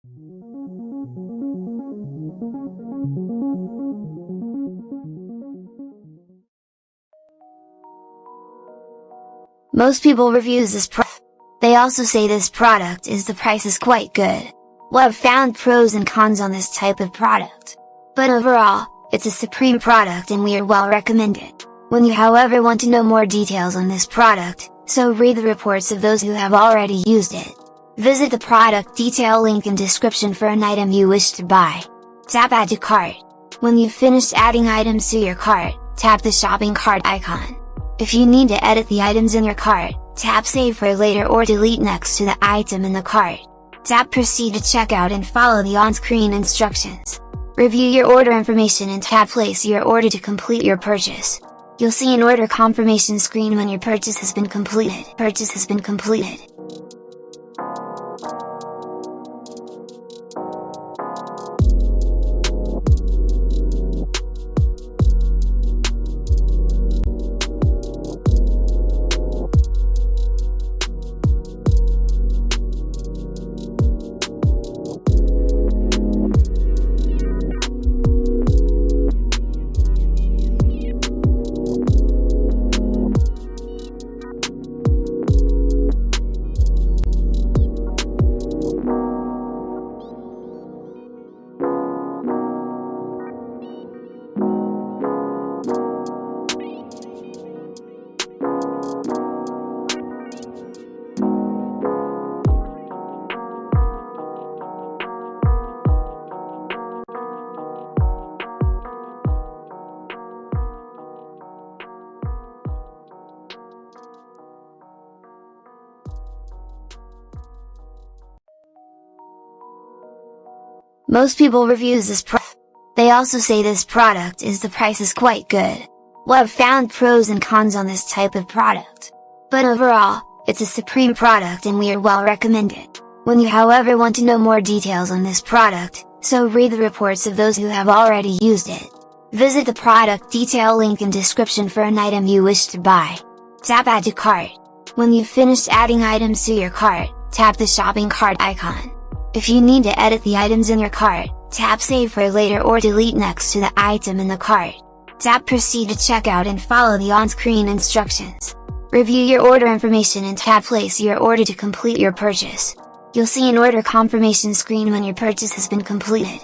Most people reviews this product. They also say this product is the price is quite good. Well, I've found pros and cons on this type of product. But overall, it's a supreme product and we are well recommended. When you however want to know more details on this product, so read the reports of those who have already used it. Visit the product detail link in description for an item you wish to buy. Tap Add to Cart. When you've finished adding items to your cart, tap the shopping cart icon. If you need to edit the items in your cart, tap Save for later or delete next to the item in the cart. Tap Proceed to checkout and follow the on-screen instructions. Review your order information and tap Place your order to complete your purchase. You'll see an order confirmation screen when your purchase has been completed. Most people reviews this product. They also say this product is the price is quite good. Well, I've found pros and cons on this type of product. But overall, it's a supreme product and we are well recommended. When you however want to know more details on this product, so read the reports of those who have already used it. Visit the product detail link in description for an item you wish to buy. Tap Add to Cart. When you've finished adding items to your cart, tap the shopping cart icon. If you need to edit the items in your cart, tap Save for later or delete next to the item in the cart. Tap Proceed to checkout and follow the on-screen instructions. Review your order information and tap Place your order to complete your purchase. You'll see an order confirmation screen when your purchase has been completed.